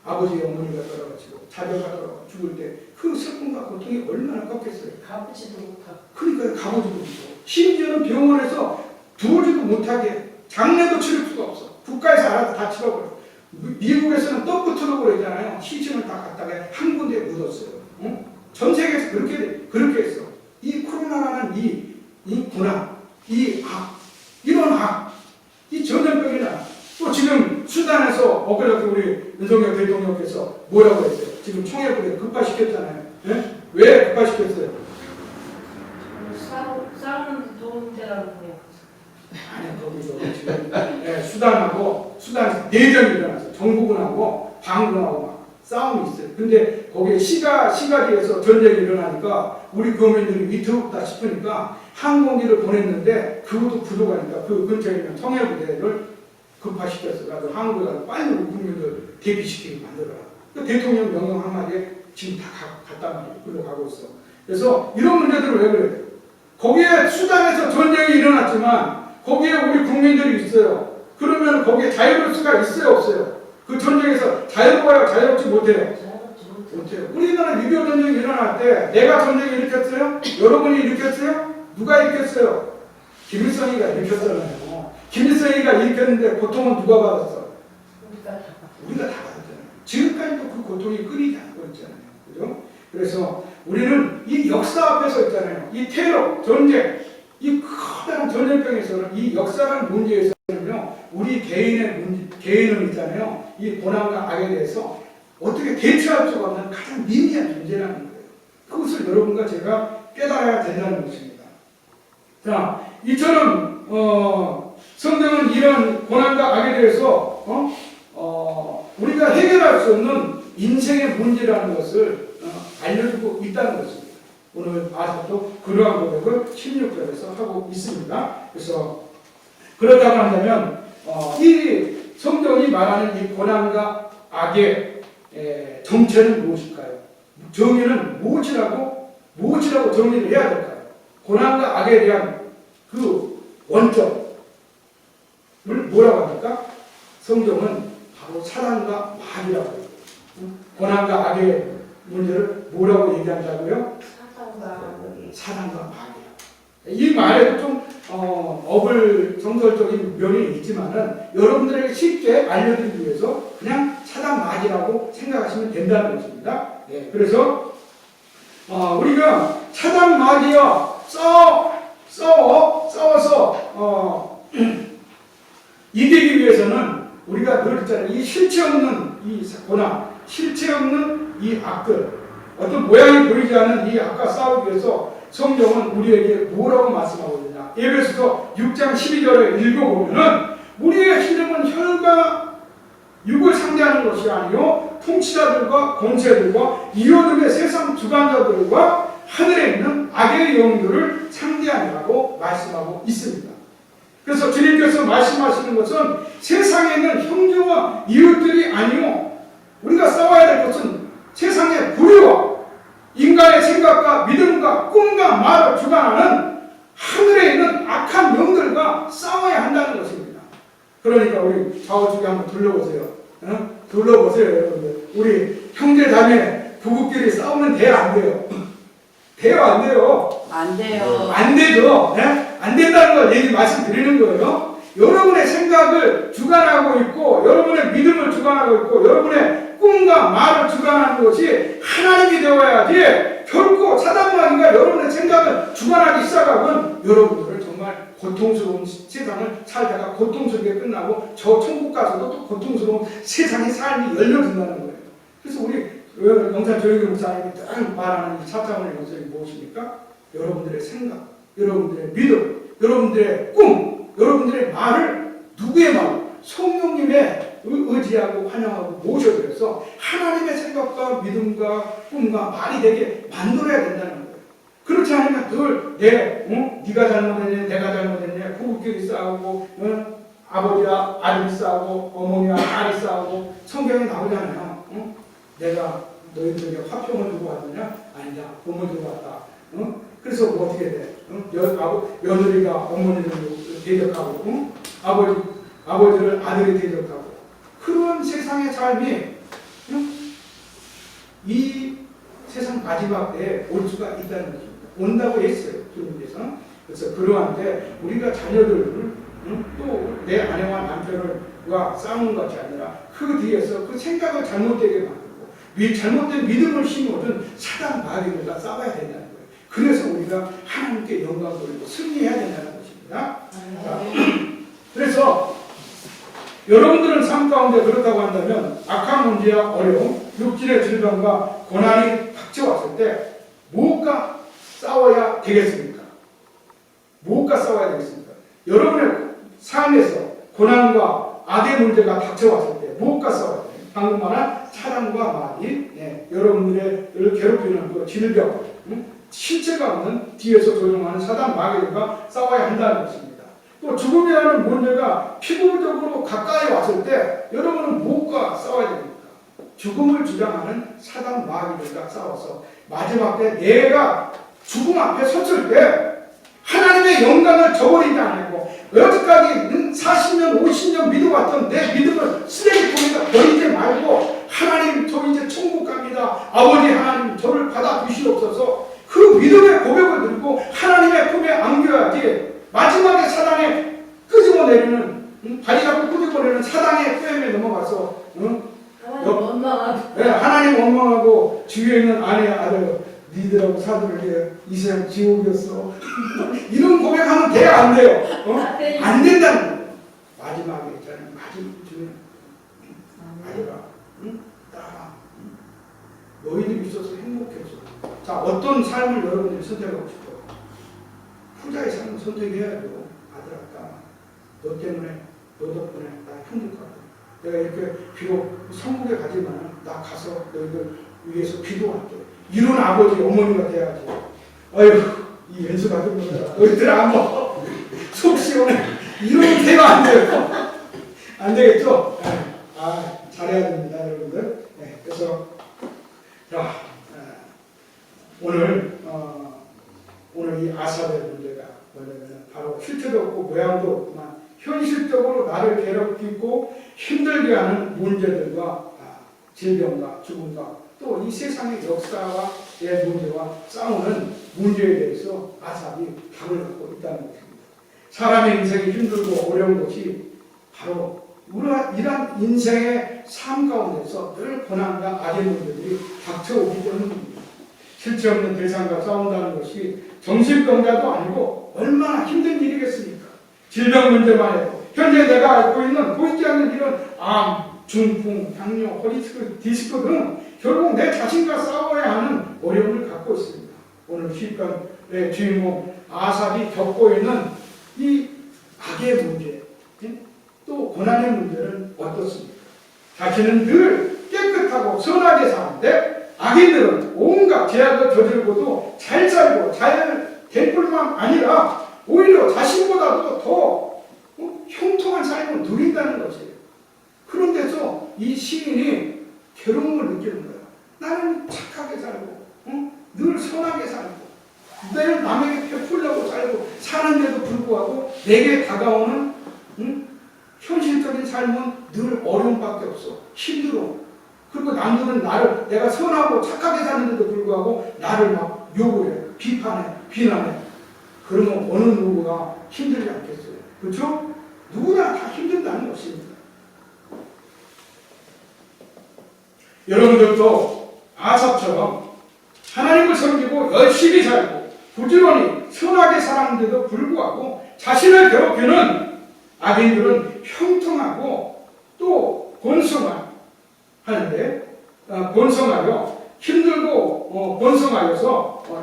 아버지 어머니가 돌아가시고 자녀가 돌아가고 죽을 때 그 슬픔과 고통이 얼마나 컸겠어요. 가보지도 못하고. 그러니까 가보지도 못하고 심지어는 병원에서 들어오지도 못하게 장례도 치를 수가 없어. 국가에서 알아서 다 치러버려. 미국에서는 떡붙으라고 그러잖아요. 시신을 다 갖다가 한 군데에 묻었어요. 응? 전 세계에서 그렇게 했어. 이 코로나라는 이 고난, 이 악, 이런 악, 이 전염병이나 또 지금 수단에서 엊그저께 우리 윤석열 대통령께서 뭐라고 했어요? 지금 총회부에 급파시켰잖아요. 네? 왜 급파시켰어요? 싸우는 좋은 데라고 해요. 아니 거기서 지금 수단에서 내전이 일어났어요. 정부군하고 반군하고 막 싸움이 있어요. 근데 거기에 시가지에서 전쟁이 일어나니까 우리 교민들이 위태롭다 싶으니까 항공기를 보냈는데 그것도 부족하니까 그 근처에 있는 청해부대를 급파시켰어요. 그래서 항공기가 빨리 우리 국민들 대피시키게 만들어라. 그 대통령 명령 한마디에 지금 다 갔단 말이에요. 그걸로 가고 있어. 그래서 이런 문제들을 왜 그래요? 거기에 수단에서 전쟁이 일어났지만 거기에 우리 국민들이 있어요. 그러면 거기에 자유로울 수가 있어요, 없어요? 그 전쟁에서 자유로워요, 자유롭지 못해요? 못해요. 우리나라 6.25 전쟁이 일어날 때 내가 전쟁을 일으켰어요? 여러분이 일으켰어요? 누가 일으켰어요? 김일성이가 일으켰잖아요. 김일성이가 일으켰는데 고통은 누가 받았어? 우리가 다 받았잖아요. 지금까지도 그 고통이 끊이지 않고 있잖아요. 그죠? 그래서 우리는 이 역사 앞에 서 있잖아요. 이 테러, 전쟁, 이 커다란 전쟁병에서는 이 역사라는 문제에서는요, 우리 개인의 문제, 개인은 있잖아요. 이 고난과 악에 대해서 어떻게 대처할 수가 없는 가장 미미한 존재라는 거예요. 그것을 여러분과 제가 깨달아야 된다는 것입니다. 자, 이처럼 성경은 이런 고난과 악에 대해서 우리가 해결할 수 없는 인생의 문제라는 것을 알려주고 있다는 것입니다. 오늘 아직도 그러한 고백을 16절에서 하고 있습니다. 그래서 그렇다고 한다면 이 성경이 말하는 이 고난과 악의 정체는 무엇일까요? 정의는 무엇이라고 정의를 해야 될까요? 고난과 악에 대한 그 원점을 뭐라고 합니까? 성경은 바로 사랑과 마귀라고 해요. 고난과 악의 문제를 뭐라고 얘기한다고요? 사랑과 마귀. 이 말에도 좀 어불 정설적인 면이 있지만은 여러분들에게 쉽게 알려드리기 위해서 그냥 사단 마귀라고 생각하시면 된다는 것입니다. 예, 그래서 우리가 사단 마귀와 싸워서 이기기 위해서는 우리가 늘 있잖아요. 이 실체 없는 이 고난, 실체 없는 이 악들, 어떤 모양이 보이지 않는 이 악과 싸우기 위해서 성경은 우리에게 뭐라고 말씀하고 있느냐. 에베소서 6장 12절에 읽어보면은 우리의 힘은 혈과 육을 상대하는 것이 아니요 통치자들과 권세들과 이 어둠의 세상 주관자들과 하늘에 있는 악의 영들을 상대하느라고 말씀하고 있습니다. 그래서 주님께서 말씀하시는 것은 세상에 있는 형제와 이웃들이 아니요 우리가 싸워야 될 것은 세상의 불의와 인간의 생각과 믿음과 꿈과 말을 주관하는 하늘에 있는 악한 영들과 싸워야 한다는 것입니다. 그러니까 우리 좌우쪽에 한번 둘러보세요. 둘러보세요, 여러분들. 우리 형제 자매 부부끼리 싸우면 돼요, 안 돼요? 돼요, 안 돼요? 안 돼요. 안 되죠. 네? 안 된다는 걸 얘기 말씀드리는 거예요. 여러분의 생각을 주관하고 있고, 여러분의 믿음을 주관하고 있고, 여러분의 꿈과 말을 주관하는 것이 하나님이 되어야지, 결코 사단마귀가 여러분의 생각을 주관하기 시작하면 여러분들을 정말 고통스러운 세상을 살다가 고통스럽게 끝나고 저 천국 가서도 또 고통스러운 세상의 삶이 열려진다는 거예요. 그래서 우리 영산 조영규 목사님이 딱 말하는 이 사자문의 요소이 무엇입니까? 여러분들의 생각, 여러분들의 믿음, 여러분들의 꿈, 여러분들의 말을 누구의 말? 성령님의 의지하고 환영하고 모셔드려서 하나님의 생각과 믿음과 꿈과 말이 되게 만들어야 된다는 거예요. 그렇지 않으면 늘 네가 잘못했냐, 내가 잘못했냐, 부부끼리 싸우고, 아버지와 아들이 싸우고, 어머니와 딸이 싸우고, 성경에 나오잖아요. 내가 너희들에게 화평을 두고 왔느냐? 아니다. bom을 두고 왔다. 그래서 뭐 어떻게 돼? 며느리가 어머니를 대적하고, 아버지를 아들이 대적하고, 그런 세상의 삶이 이 세상 마지막 때에 올 수가 있다는 것입니다. 온다고 했어요, 주님께서. 그래서 그러한데 우리가 자녀들을 또 내 아내와 남편과 싸우는 것이 아니라 그 뒤에서 그 생각을 잘못되게 만들고 잘못된 믿음을 심어둔 사단 마귀들과 싸워야 된다는 거예요. 그래서 우리가 하나님께 영광 돌리고 승리해야 된다는 것입니다. 그래서 여러분들은 삶 가운데 그렇다고 한다면 악한 문제와 어려움, 육신의 질병과 고난이 닥쳐왔을 때 무엇과 싸워야 되겠습니까? 무엇과 싸워야 되겠습니까? 여러분의 삶에서 고난과 악의 문제가 닥쳐왔을 때 무엇과 싸워야 돼요? 방금 말한 사랑과 마귀, 여러분들을 괴롭히는 그 질병, 실체가 없는 뒤에서 조종하는 사단 마귀들과 싸워야 한다는 것입니다. 또 죽음이라는 문제가 피부적으로 가까이 왔을 때 여러분은 무엇과 싸워야 됩니까? 죽음을 주장하는 사단 마귀들과 싸워서 마지막 때 내가 죽음 앞에 섰을 때 하나님의 영광을 저버리지 않고 여태까지 40년, 50년 믿어왔던 내 믿음을 쓰레기통에다 버리지 말고 하나님 저 이제 천국 갑니다. 아버지 하나님 저를 받아주시옵소서. 그 믿음의 고백을 들고 하나님의 품에 안겨야지 마지막에 사단에 끄집어내리는 다리 잡고 끄집어내는 사단의 꿰에 넘어가서 하나님 원망하고 하나님 원망하고 주위에 있는 아내 아들 니들하고 사들을 이 세상 지옥이었어. 이런 고백하면 돼요 안 돼요? 안 된다는 거예요. 마지막에 있잖아요. 마지막 중에 아이가 따라 너희들이 있어서 행복해져. 자, 어떤 삶을 여러분들이 선택하고 싶어요? 후자의 삶을 선택해야죠. 아들아, 너 때문에, 너 덕분에 나 행복하고. 내가 이렇게 비록 천국에 가지만 나 가서 너희들 위해서 기도할게. 이런 아버지, 어머니가 돼야지. 아이고, 이 연수 받은 거다. 너희들 안 먹어. 속 시원해. 이러면 대가 안 돼요. 안 되겠죠? 잘해야 됩니다, 여러분들. 그래서, 자, 오늘 이 아삽의 문제가 뭐냐면 바로 실체도 없고 모양도 없지만 현실적으로 나를 괴롭히고 힘들게 하는 문제들과 질병과 죽음과 또 이 세상의 역사와의 문제와 싸우는 문제에 대해서 아삽이 답을 갖고 있다는 것입니다. 사람의 인생이 힘들고 어려운 것이 바로 이러한 인생의 삶 가운데서 늘 고난과 악의 문제들이 닥쳐오기 때문입니다. 실체 없는 대상과 싸운다는 것이 정신병자도 아니고 얼마나 힘든 일이겠습니까? 질병 문제만 해도 현재 내가 앓고 있는 보이지 않는 이런 암, 중풍, 당뇨, 허리 디스크 등 결국 내 자신과 싸워야 하는 어려움을 갖고 있습니다. 오늘 시편의 주인공 아삽이 겪고 있는 이 악의 문제, 또 고난의 문제는 어떻습니까? 자신은 늘 깨끗하고 선하게 사는데 악인들은 온갖 죄악을 저지르고도 잘 살고 잘 될 뿐만 아니라 오히려 자신보다도 더 형통한 삶을 누린다는 것이에요. 그런데서 이 시인이 괴로움을 느끼는 거예요. 나는 착하게 살고 늘 선하게 살고 늘 남에게 베풀려고 살고 사는데도 불구하고 내게 다가오는 현실적인 삶은 늘 어려움밖에 없어. 힘들어. 그리고 남들은 나를 내가 선하고 착하게 사는데도 불구하고 나를 막 욕을 해. 비판해. 비난해. 그러면 어느 누구가 힘들지 않겠어요? 그렇죠? 누구나 다 힘든다는 것입니다. 여러분들도 아삽처럼 하나님을 섬기고 열심히 살고 부지런히 선하게 살았는데도 불구하고 자신을 괴롭히는 악인들은 형통하고 또 번성하여 힘들고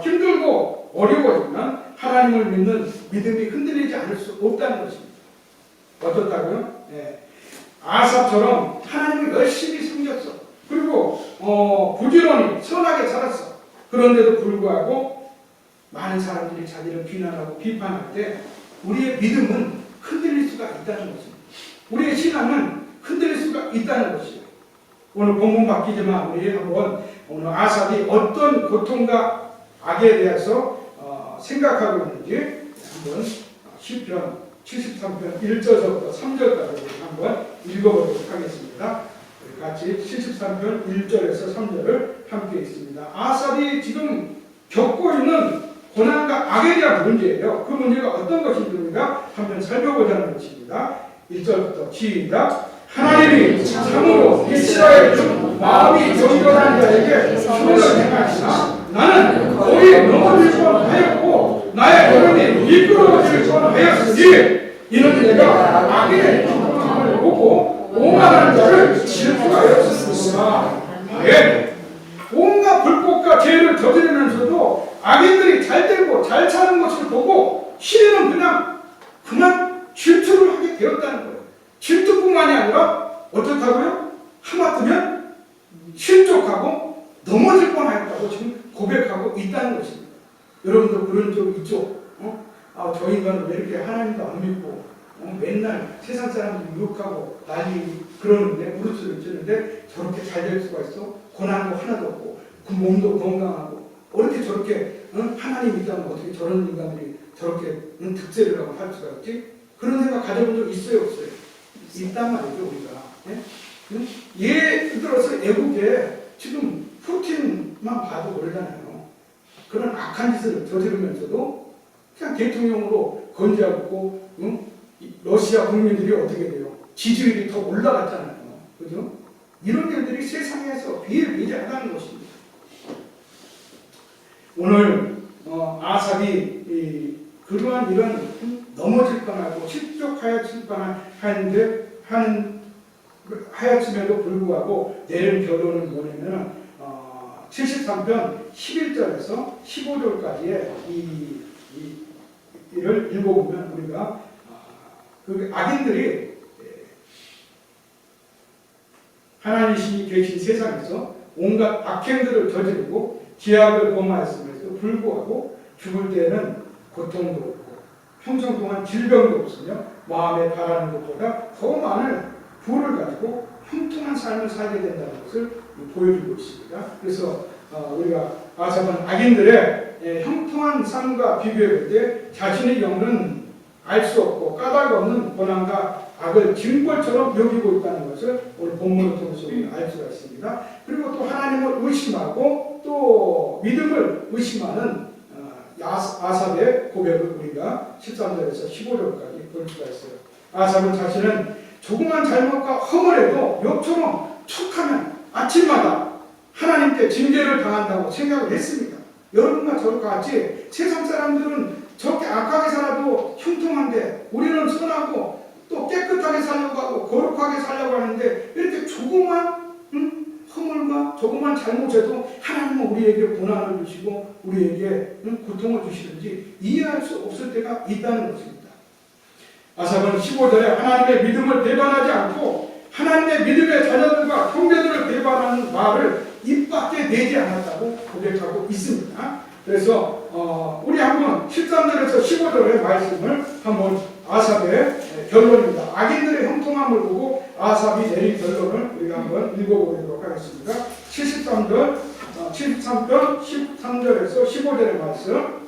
힘들고 어려워지면 하나님을 믿는 믿음이 흔들리지 않을 수 없다는 것입니다. 어떻다고요? 아삽처럼 하나님을 열심히 섬겼어. 그리고 부지런히 선하게 살았어. 그런데도 불구하고 많은 사람들이 자기를 비난하고 비판할 때 우리의 믿음은 흔들릴 수가 있다는 것입니다. 우리의 신앙은 흔들릴 수가 있다는 것이에요. 오늘 본문 바뀌지만 우리 한번 오늘 아삽이 어떤 고통과 악에 대해서 생각하고 있는지 한번 시편 73편 1절부터 3절까지 한번 읽어보도록 하겠습니다. 우리 같이 73편 1절에서 3절을 함께 읽습니다. 아삽이 지금 겪고 있는 고난과 악에 대한 문제예요. 그 문제가 어떤 것인지 우리가 한번 살펴보자는 것입니다. 1절부터 시작. 하나님이 참으로 이스라엘 중 마음이 정결한 자에게 선을 행하시나 나는 거의 넘어질 뻔하였고 나의 걸음이 미끄러워질 뻔하였으니 이는 내가 악인의 형통함을 보고 오만한 자를 질투하였으므로다. 온갖 불법과 죄를 저지르면서도 악인들이 잘 되고 잘 사는 것을 보고 시인은 그만 질투를 하게 되었다는 거예요. 질투뿐만이 아니라 어떻다고요? 하마터면 실족하고 넘어질 뻔하였다고 지금 고백하고 있다는 것입니다. 여러분도 그런 적 있죠? 저 인간은 왜 이렇게 하나님도 안 믿고 맨날 세상 사람들 욕하고 난리 그러는데 무릎을 찌는데 저렇게 잘 될 수가 있어? 고난도 하나도 없고 그 몸도 건강하고 어떻게 저렇게 하나님 믿다면 어떻게 저런 인간들이 저렇게 득세를 하고 할 수가 있지? 그런 생각 가져본 적 있어요 없어요? 있단 말이죠 우리가. 네? 응? 예를 들어서 애국에 지금 푸틴만 봐도 그러잖아요. 그런 악한 짓을 저지르면서도 그냥 대통령으로 건재하고 응? 러시아 국민들이 어떻게 돼요? 지지율이 더 올라갔잖아요. 그죠? 이런 일들이 세상에서 비일비재하다는 것입니다. 오늘 아삽이 그러한 이런 넘어질 뻔하고 실족하였을 하였음에도 불구하고 내린 결론은 뭐냐면 73편 11절에서 15절까지의 이를 읽어보면 우리가 그 악인들이 하나님이 계신 세상에서 온갖 악행들을 저지르고 죄악을 범하였음에도 불구하고 죽을 때는 고통도 없고 평생 동안 질병도 없으며 마음에 바라는 것보다 더 많은 부를 가지고 형통한 삶을 살게 된다는 것을 보여주고 있습니다. 그래서 우리가 아삽은 악인들의 형통한 삶과 비교해볼 때 자신의 영은 알 수 없고 까닭 없는 고난과 악을 징벌처럼 여기고 있다는 것을 오늘 본문을 통해서 알 수가 있습니다. 그리고 또 하나님을 의심하고 또 믿음을 의심하는 아삽의 고백을 우리가 13절에서 15절까지 볼 수가 있어요. 아삽은 자신은 조그만 잘못과 허물에도 욕처럼 툭하면 아침마다 하나님께 징계를 당한다고 생각을 했습니다. 여러분과 저와 같이 세상 사람들은 저렇게 악하게 살아도 형통한데 우리는 선하고 또 깨끗하게 살려고 하고 거룩하게 살려고 하는데 이렇게 조그만 허물과 조그만 잘못에도 하나님은 우리에게 고난을 주시고 우리에게 고통을 주시는지 이해할 수 없을 때가 있다는 것입니다. 아삽은 15절에 하나님의 믿음을 배반하지 않고 하나님의 믿음의 자녀들과 형제들을 배반하는 말을 입 밖에 내지 않았다고 고백하고 있습니다. 그래서 우리 한번 13절에서 15절의 말씀을 한번 아삽의 결론입니다. 악인들의 형통함을 보고 아삽이 내린 결론을 우리가 한번 읽어보도록 하겠습니다. 73편 13절에서 15절의 말씀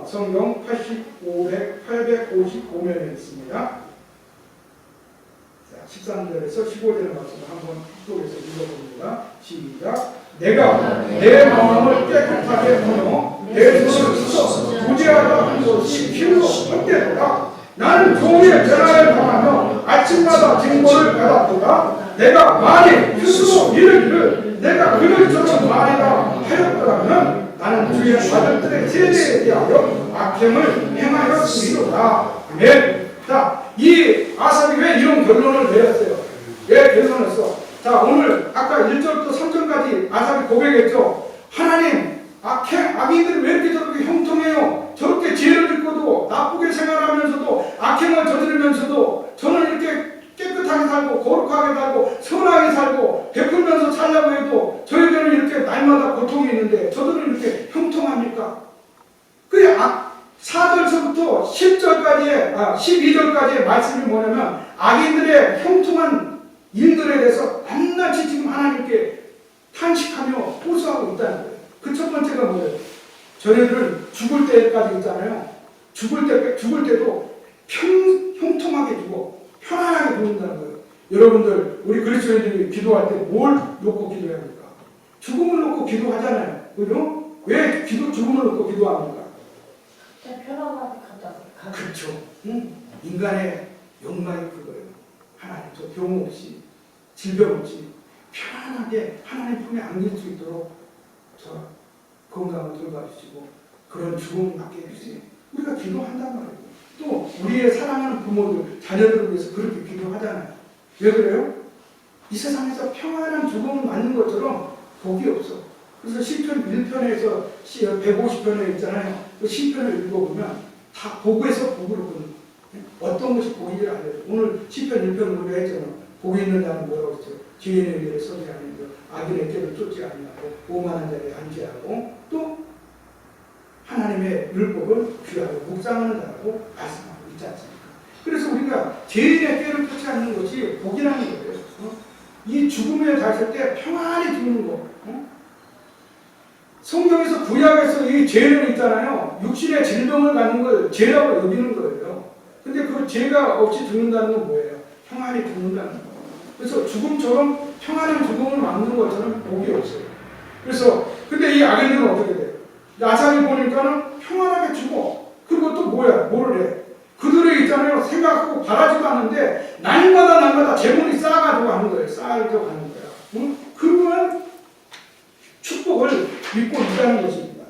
성경 855면에 있습니다. 13절에서 15절의 말씀을 한번 속에서 읽어봅니다. 시작. 내가 내 마음을 깨끗하게 하며 내 손을 씻어 무죄하다 한 것이 필요 없겠도다. 나는 종의 변화를 당하며 아침마다 징벌을 받았도다. 내가 만일 스스로 이르기를 내가 그들처럼 말이라 하였더라면 나는 주의 아들들의 세대에 대하여 악행을 행하였으리로다. 아멘. 자, 이 아삽이 왜 이런 결론을 내렸어요? 왜 결론했어? 자, 오늘 아까 1절부터 3절까지 아삽이 고백했죠. 하나님, 악인들이 왜 이렇게 저렇게 형통해요? 저렇게 죄를 짓고도 나쁘게 생활하면서도 악행을 저지르면서도 저는 이렇게 깨끗하게 살고 거룩하게 살고 선하게 살고 베풀면서 살려고 해도 저에게는 이렇게 날마다 고통이 있는데 저들은 이렇게 형통합니까? 그게 4절서부터 10절까지의 12절까지의 말씀이 뭐냐면 악인들의 형통한 일들에 대해서 낱낱이 지금 하나님께 탄식하며 호소하고 있다는 거예요. 그 첫 번째가 뭐예요? 저희들은 죽을 때까지 있잖아요. 죽을 때도 형통하게 죽어 편안하게 죽는다는 거예요. 여러분들 우리 그리스도인들이 기도할 때 뭘 놓고 기도해야 합니까? 죽음을 놓고 기도하잖아요. 그죠? 왜 죽음을 놓고 기도합니까? 편안하게 가자. 그렇죠. 인간의 욕망이 그거예요. 하나님 저 병 없이 질병 없이 편안하게 하나님 품에 안길 수 있도록 저 건강을 돌봐주시고 그런 죽음을 맞게 해주세요. 우리가 기도한단 말이에요. 또 우리의 사랑하는 부모들, 자녀들을 위해서 그렇게 기도하잖아요. 왜 그래요? 이 세상에서 평안한 죽음을 맞는 것처럼 복이 없어. 그래서 시편 1편에서 150편에 있잖아요. 그 시편을 읽어보면 다 복에서 복으로 보는 어떤 것이 복인지를 알려줘요. 오늘 시편 1편을 우리가 했잖아요. 복이 있는 자는 뭐라고 했죠? 죄인의 길에 서지 아니하고 악인의 길을 쫓지 아니하고 오만한 자리에 앉지하고 또 하나님의 율법을 귀하고 묵상하는 자라고 말씀하고 있지 않습니까? 그래서 우리가 죄인의 길을 쫓지 않는 것이 복이라는 거예요. 이 죽음에 닿을 때 평안히 죽는 거. 성경에서 구약에서 이 죄는 있잖아요. 육신의 질병을 갖는 걸 죄라고 여기는 거예요. 근데 그 죄가 없이 죽는다는 건 뭐예요? 평안히 죽는다는 거예요. 그래서 죽음처럼 평안한 죽음을 막는 것처럼 복이 없어요. 그래서 근데 이 악인들은 어떻게 돼요? 아삽이 보니까는 평안하게 죽어. 그리고 또 뭐를 해? 그들의 있잖아요. 생각하고 바라지도 않는데 날마다 재물이 쌓아가지고 하는 거예요. 쌓아가지고 하는 거야. 응? 그러면 축복을 믿고 있다는 것입니다.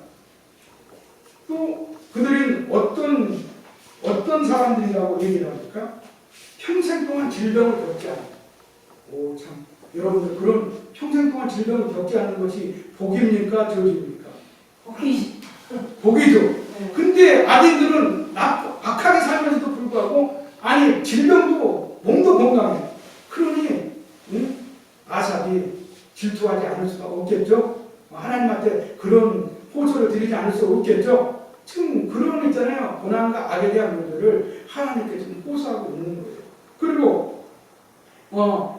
또 그들은 어떤 사람들이라고 얘기를 합니까? 평생 동안 질병을 겪지 않아. 오, 참. 여러분들, 그런 평생 동안 질병을 겪지 않는 것이 복입니까? 저주입니까? 복이죠. 네. 근데 악인들은 악하게 살면서도 불구하고, 아니, 질병도, 몸도 건강해. 그러니, 응? 아삽이 질투하지 않을 수가 없겠죠? 하나님한테 그런 호소를 드리지 않을 수 없겠죠? 지금 그런 있잖아요. 고난과 악에 대한 문제를 하나님께 지금 호소하고 있는 거예요. 그리고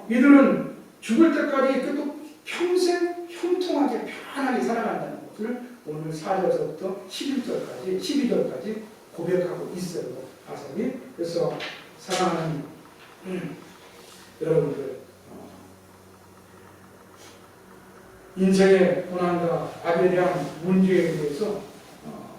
이들은 죽을 때까지 또 평생 형통하게 편안하게 살아간다는 것을 오늘 4절서부터 12절까지 고백하고 있어요. 아삽이. 그래서 사랑하는 여러분들, 인생의 고난과 악에 대한 문제에 대해서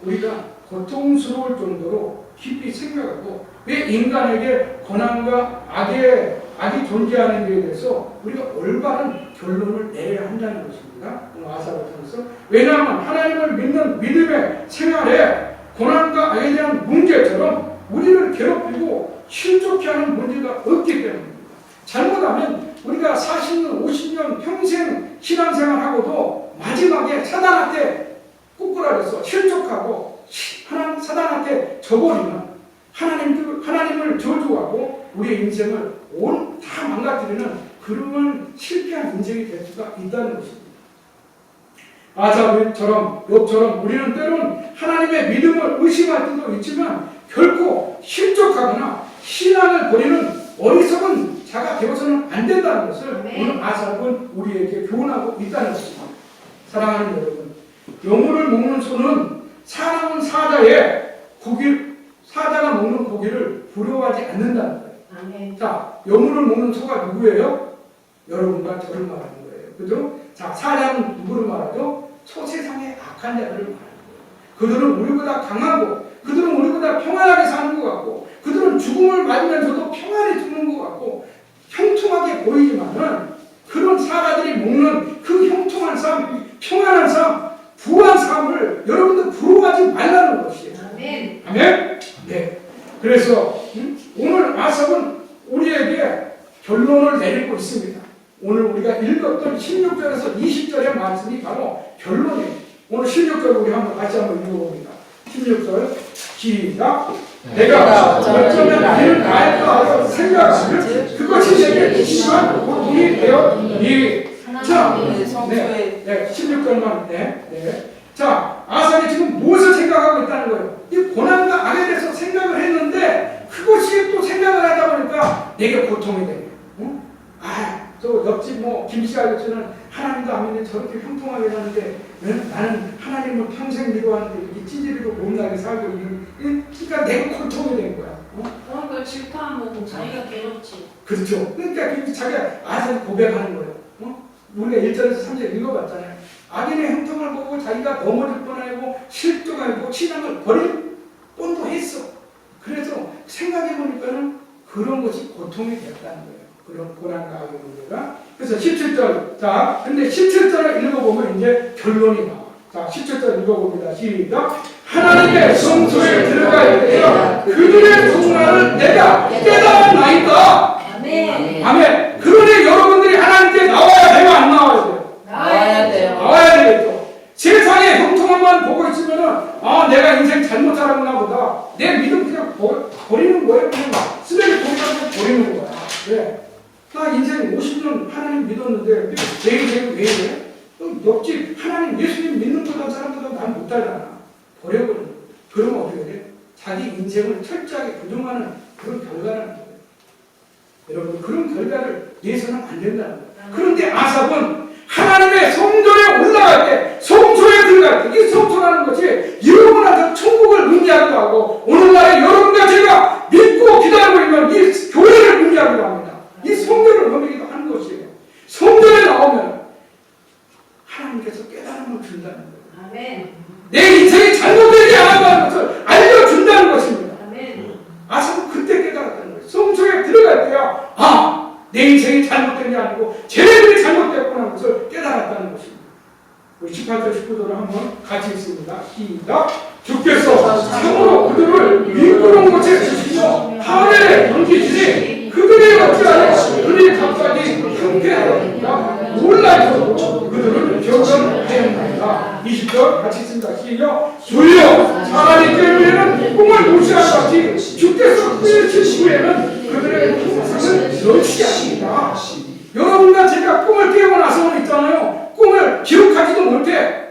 우리가 고통스러울 정도로 깊이 생각하고, 왜 인간에게 고난과 악이 존재하는 데에 대해서 우리가 올바른 결론을 내려야 한다는 것입니다. 아삽을 통해서. 왜냐하면 하나님을 믿는 믿음의 생활에 고난과 악에 대한 문제처럼 우리를 괴롭히고 실족케 하는 문제가 없기 때문입니다. 잘못하면 우리가 40년, 50년 평생 신앙생활하고도 마지막에 사단한테 꾸꾸라져서 실족하고 사단한테 져버리면 하나님을 저주하고 우리의 인생을 다 망가뜨리는 그런 실패한 인생이 될 수가 있다는 것입니다. 아삽처럼 욥처럼 우리는 때론 하나님의 믿음을 의심할 때도 있지만 결코 실족하거나 신앙을 버리는 어리석은 자가 되어서는 안 된다는 것을 오늘 아삽은 우리에게 교훈하고 있다는 것입니다. 사랑하는 여러분, 영혼을 먹는 소는 사랑하는 사자가 먹는 고기를 부러워하지 않는다는 거예요. 아멘. 자, 영혼을 먹는 소가 누구예요? 여러분과 저를 말하는 거예요. 그죠? 자, 사자는 누구를 말하죠? 세상의 악한 자들을 말하는 거예요. 그들은 우리보다 강하고, 그들은 우리보다 평안하게 사는 것 같고, 그들은 죽음을 맞으면서도 평안히 죽는 것 같고, 형통하게 보이지만은 그런 사자들이 먹는 그 형통한 삶, 평안한 삶, 부한 삶을 여러분들 부러워하지 말라는 것이에요. 아멘. 아멘? 네. 그래서 오늘 아삽은 우리에게 결론을 내리고 있습니다. 오늘 우리가 읽었던 16절에서 20절의 말씀이 바로 결론이에요. 오늘 16절 우리 다시 한번 읽어봅니다. 16절 시작. 내가 어쩌면 이를 나을까 생각하면 그것이 내게 심한 고통이 되었니. 자, 네, 16절만. 네. 자, 아삽이 지금 무엇을 생각하고 있다는 거예요? 이 고난과 악에 대해서 생각을 했는데 그것이 또 생각을 하다 보니까 내게 고통이 되네. 응? 저 옆집 김씨 아저씨는 하나님도 안 믿는데 저렇게 형통하게 사는데 나는 하나님을 평생 믿어왔는데 이렇게 찌질이고 못나게 살고 있는, 그러니까 내가 고통이 된 거야. 그런 걸 질투하면 자기가 괴롭지. 그렇죠. 그러니까 자기가 아삽이 고백하는 거예요. 우리가 1절에서 3절 읽어봤잖아요. 악인의 형통을 보고 자기가 넘어질 뻔하고 실족하고 신앙을 버릴 뻔도 했어. 그래서 생각해보니까는 그런 것이 고통이 됐다는 거예요. 그런 고난과 악의 문제가. 그래서 17절. 자, 근데 17절을 읽어보면 이제 결론이 나와. 자, 17절 읽어봅니다. 시작. 하나님의 성소에 들어갈 때에 그들의 속말을 내가 깨달았나이다. 아멘. 아멘. 그러니 여러분들이 하나님께 나와야 돼요? 안 나와야 돼요? 나와야 돼요. 나와야 되겠죠. 세상의 형통함만 보고 있으면은 내가 인생 잘못 살았나 보다. 내 믿음 그냥 버리는 거예요. 그냥 쓰레기통에 버리는 거야. 네. 나 인생 50년 하나님 믿었는데 내 인생은 왜 이래? 옆집 하나님 예수님 믿는 보다 사람보다 난 못하잖아. 버려버리는 거야. 그러면 어떻게 돼? 자기 인생을 철저하게 부정하는 그런 결과라는 거예요. 여러분, 그런 결과를 내서는 안 된다는 거예요. 그런데 아삽은 하나님의 성전에 올라갈 때, 성소에 들어갈 때, 이 성소라는 것이 여러분한테 천국을 의미하기도 하고, 오늘날에 여러분과 제가 믿고 기다리고 있는 이 교회를 의미하기도 합니다. 이 성전을 의미하기도 하는 것이에요. 성전 것을 깨달음을 준다는 거예요. 아멘. 내 인생이 잘못되지 않았다는 것을 알려준다는 것입니다. 아멘. 아삽은 그때 깨달았다는 거예요. 성소에 들어갈 때야 내 인생이 잘못된 게 아니고 쟤네들이 잘못됐구나 하는 것을 깨달았다는 것입니다. 18절 19절을 한번 같이 읽습니다. 시작. 주께서 참으로 그들을 미끄러운 곳에 주시며 하늘에 던지시니 그들이 어찌하여 그들이 갑자기 함께하였느냐 몰라서 그들을 경건하였느니라. 20절 같이 읽습니다. 시작. 주여 사람이 깰 후에는 꿈을 무시할 같이 주께서 꾸짖으신 후에는 그들의 형상을 넣지 않습니다. 여러분과 제가 꿈을 깨고 나서는 있잖아요. 꿈을 기록하지도 못해.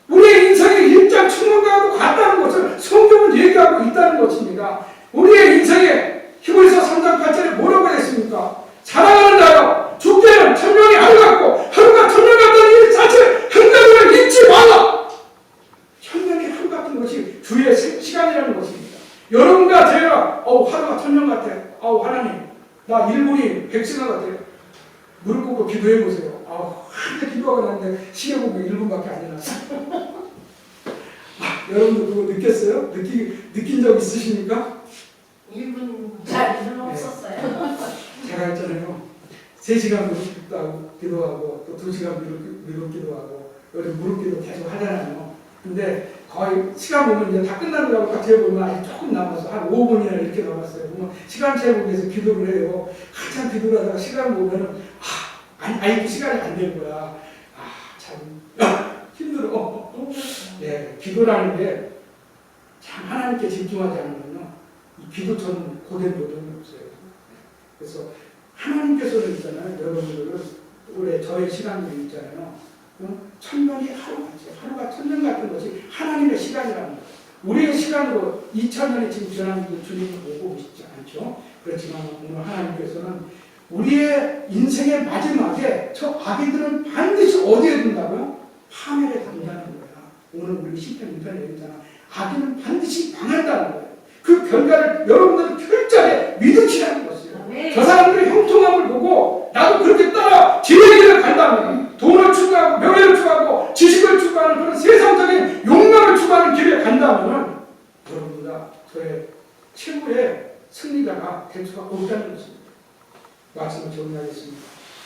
우리의 인생의 일장 천문과도 같다는 것을 성경은 얘기하고 있다는 것입니다. 우리의 인생에 히브리서 3장 8절에 뭐라고 했습니까? 사랑하는 자여 주께는 천년이 하루 같고 하루가 천년 같다는 일 자체 한가지를 잊지 말라. 천년이 하루 같은 것이 주의 시간이라는 것입니다. 여러분과 제가 하루가 천년 같아. 하나님 나 1분이 100시간 같아요. 무릎 꿇고 기도해 보세요. 한때 기도하고 났는데 시계 보면 1분밖에 안 지났어. 여러분도 그거 느꼈어요? 느낀 적 있으십니까? 1분짜리는 없었어요. 제가 했잖아요. 3시간 무릎 기도하고 또 2시간 무릎 기도하고 요즘 무릎 기도 계속 하잖아요. 근데 거의 시간 보면 이제 다 끝나는 거하고 딱 재보면 아직 조금 남아서 한 5분이나 이렇게 남았어요. 보면 시간 재보기 위해서 기도를 해요. 한참 기도를 하다가 시간 보면은 시간이 안 된 거야. 참 힘들어. 네, 기도라는 게 참 하나님께 집중하지 않으면요, 이 기도처럼 고된 도전이 없어요. 그래서 하나님께서는 있잖아요. 여러분들은 올해 저의 시간들이 있잖아요. 천년이 하루가 천년 같은 것이 하나님의 시간이라는 거예요. 우리의 시간으로 2000년이 지금 지난 주님을 보고 싶지 않죠. 그렇지만 오늘 하나님께서는 우리의 인생의 마지막에 저 악인들은 반드시 어디에 든다고요? 파멸에 든다는 거야. 오늘 우리 시편 2편에 얘기했잖아. 악인은 반드시 망한다는 거예요. 그 결과를 여러분들은 철저하게 믿으시라는 것이에요. 아멘. 저 사람들의 형통함을 보고 나도 그렇게 따라 지의 길을 간다면 돈을 추구하고 명예를 추구하고 지식을 추구하는 그런 세상적인 욕망을 추구하는 길에 간다면 여러분보다 저의 최고의 승리자가 될 수가 없다는 것입니다. 말씀을 정리하겠습니다.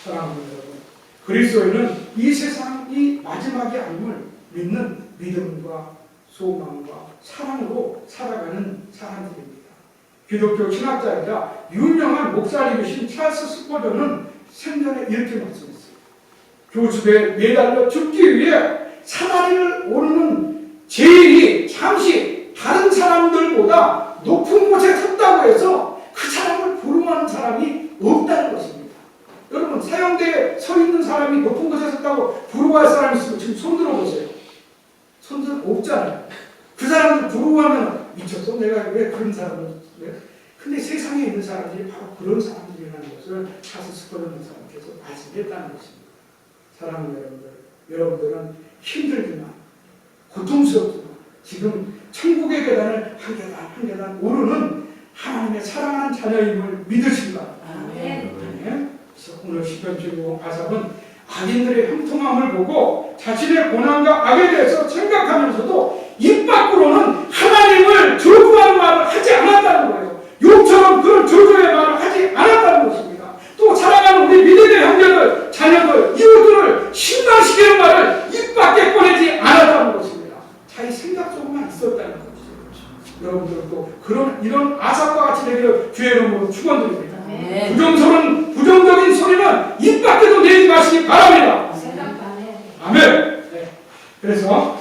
사랑하는 여러분, 그리스도인은 이 세상이 마지막이 아님을 믿는 믿음과 소망과 사랑으로 살아가는 사람들입니다. 기독교 신학자이자 유명한 목사님이신 찰스 스포전은 생전에 이렇게 말씀했어요. 교습에 매달려 죽기 위해 사다리를 오르는 제일이 잠시 다른 사람들보다 높은 곳에 섰다고 해서 그 사람을 부러워하는 사람이 없다는 것입니다. 여러분, 사형대에 서 있는 사람이 높은 곳에 섰다고 부러워할 사람이 있으면 지금 손 들어보세요. 손들 없잖아요. 그 사람들 부러워하면 미쳤어? 내가 왜 그런 사람을 왜? 근데 세상에 있는 사람들이 바로 그런 사람들이라는 것을 찰스 스포전 사람께서 말씀했다는 것입니다. 사랑하는 여러분들, 여러분들은 힘들지만 고통스럽지만 지금 천국의 계단을 한 계단 한 계단 오르는 하나님의 사랑하는 자녀임을 믿으시기 바랍니다. 아멘. 그래서 오늘 시편 주인공 아삽은 악인들의 형통함을 보고 자신의 고난과 악에 대해서 생각하면서도 입 밖으로는 하나님을 저주하는 말을 하지 않았다는 거예요. 욕처럼 그런 저주의 말을 하지 않았다는 것입니다. 또 사랑하는 우리 믿음의 형제들, 자녀들, 이웃들을 신방시키는 말을 입 밖에 꺼내지 않았다는 것입니다. 자기 생각 속에만 있었다는 것이죠. 여러분들도 이런 아삽과 같이 되기를 주의 이름으로 축원드립니다. 부정적인 소리는 입 밖에도 내지 마시기 바랍니다. 생각도 안 해. 아멘. 네. 그래서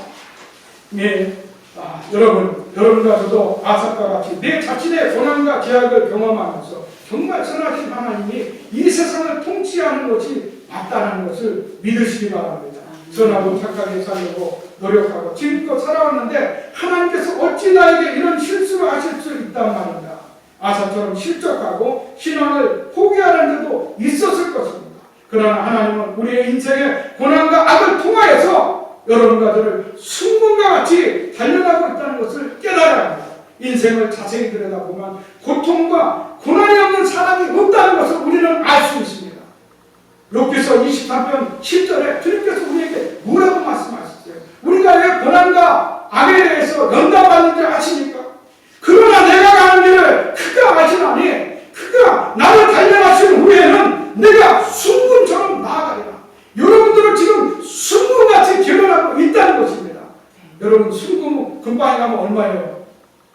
여러분과 저도 아삽과 같이 내 자신의 고난과 제약을 경험하면서 정말 선하신 하나님이 이 세상을 통치하는 것이 맞다는 것을 믿으시기 바랍니다. 선하고 착하게 살려고 노력하고 지금껏 살아왔는데 하나님께서 어찌 나에게 이런 실수를 하실 수 있단 말인가. 아삽처럼 실족하고 신앙을 포기하는 데도 있었을 것입니다. 그러나 하나님은 우리의 인생의 고난과 악을 통하여서 여러분과 저를 순금과 같이 달려가고 있다는 것을 깨달아야 합니다. 인생을 자세히 들여다보면 고통과 고난이 없는 사람이 없다는 것을 우리는 알 수 있습니다. 롯기서 23편 10절에 주님께서 우리에게 뭐라고 말씀하셨어요? 우리가 왜 고난과 악에 대해서 연단받는지 아십니까? 그러나 내가 가는 길을 그가 아시나니 그가 나를 달려가신 후에는 내가 순금처럼 나아가리라. 여러분들은 지금 순금같이 결혼하고 있다는 것입니다. 여러분 순금 금방에 가면 얼마예요?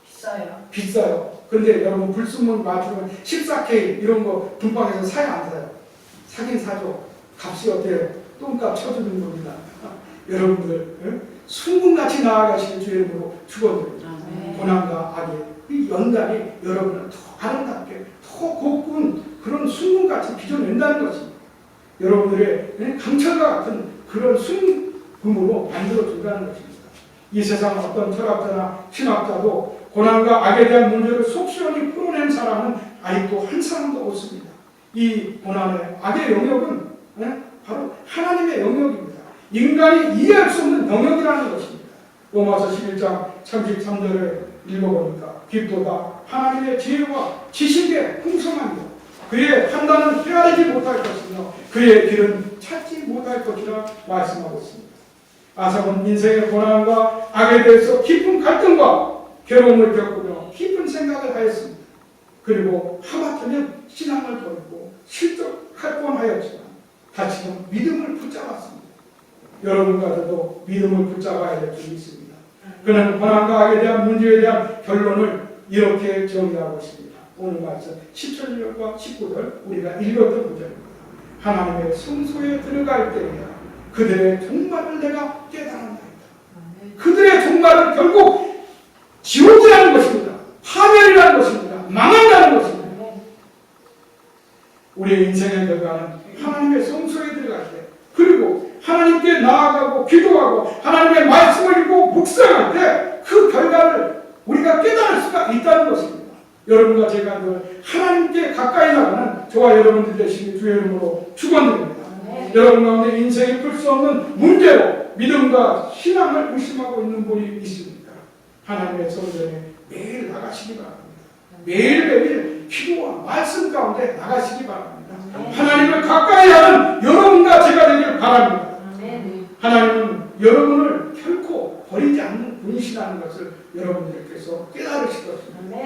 비싸요. 비싸요. 근데 여러분 불순물 맞추면 14K 이런 거 금방에서 사요 안 사요? 사긴 사죠. 값이 어때요? 똥값 쳐주는 겁니다. 여러분들 순금같이 나아가시길 주의 이름으로 축원드립니다. 고난과 악의 이 연단이 여러분을 더 아름답게 더 곱군 그런 순금같이 빚어낸다는 것입니다. 여러분들의 강철과 같은 그런 순금으로 만들어준다는 것입니다. 이 세상 어떤 철학자나 신학자도 고난과 악에 대한 문제를 속 시원히 풀어낸 사람은 아직도 한 사람도 없습니다. 이 고난의 악의 영역은 바로 하나님의 영역입니다. 인간이 이해할 수 없는 영역이라는 것입니다. 로마서 11장 33절을 읽어보니까 깊도다 하나님의 지혜와 지식의 풍성함이요 그의 판단은 헤아리지 못할 것이며 그의 길은 찾지 못할 것이라 말씀하고 있습니다. 아삽은 인생의 고난과 악에 대해서 깊은 갈등과 괴로움을 겪으며 깊은 생각을 하였습니다. 그리고 하마터면 신앙을 버리고 실족할 뻔하였지만 다시금 믿음을 붙잡았습니다. 여러분과 저도 믿음을 붙잡아야 될 줄이 있습니다. 그는 고난과 악에 대한 문제에 대한 결론을 이렇게 정리하고 있습니다. 오늘 말씀 17절과 19절 우리가 읽었던 구절입니다. 하나님의 성소에 들어갈 때에야 그들의 종말을 내가 깨달았나이다. 그들의 종말은 결국 지옥이라는 것입니다. 파멸이라는 것입니다. 망한다는 것입니다. 우리의 인생의 결과는 하나님의 성소에 들어갈 때 그리고 하나님께 나아가고 기도하고 하나님의 말씀을 읽고 묵상할 때 그 결과를 우리가 깨달을 수가 있다는 것입니다. 여러분과 제가 늘 하나님께 가까이 나가는 저와 여러분들 되시기 주의 이름으로 축원드립니다. 여러분 가운데 인생이 풀 수 없는 문제로 믿음과 신앙을 의심하고 있는 분이 있습니까? 하나님의 성전에 매일 나가시기 바랍니다. 매일매일 기도와 말씀 가운데 나가시기 바랍니다. 하나님을 가까이 하는 여러분과 제가 되길 바랍니다. 하나님은 여러분을 결코 버리지 않는 분이시라는 것을 여러분들께서 깨달으실 것입니다.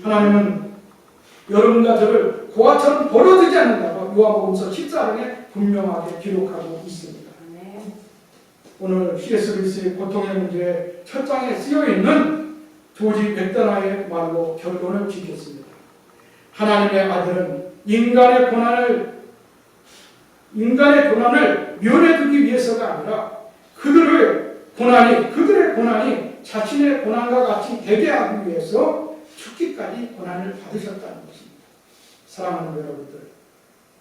하나님은 여러분과 저를 고아처럼 버려두지 않는다고 요한복음서 14장에 분명하게 기록하고 있습니다. 오늘 C.S. 루이스의 고통의 문제의 첫 장에 쓰여있는 조지 맥도나의 말로 결론을 짓겠습니다. 하나님의 아들은 인간의 고난을 면해두기 위해서가 아니라 그들의 고난이 자신의 고난과 같이 되게 하기 위해서 죽기까지 고난을 받으셨다는 것입니다. 사랑하는 여러분들,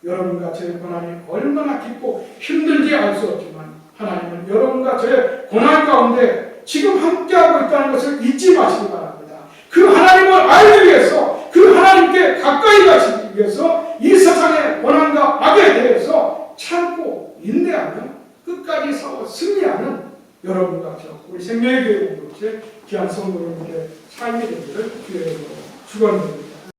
여러분과 저의 고난이 얼마나 깊고 힘든지 알 수 없지만 하나님은 여러분과 저의 고난 가운데 지금 함께하고 있다는 것을 잊지 마시기 바랍니다. 그 하나님을 알기 위해서 그 하나님께 가까이 가시기 위해서 이 세상의 고난과 악에 대해서 참고 인내하며 끝까지 싸워 승리하는 여러분과 저 우리 생명의 교회 공동체 귀한 성도님들의 삶이 되기를 주의 이름으로 축원드립니다.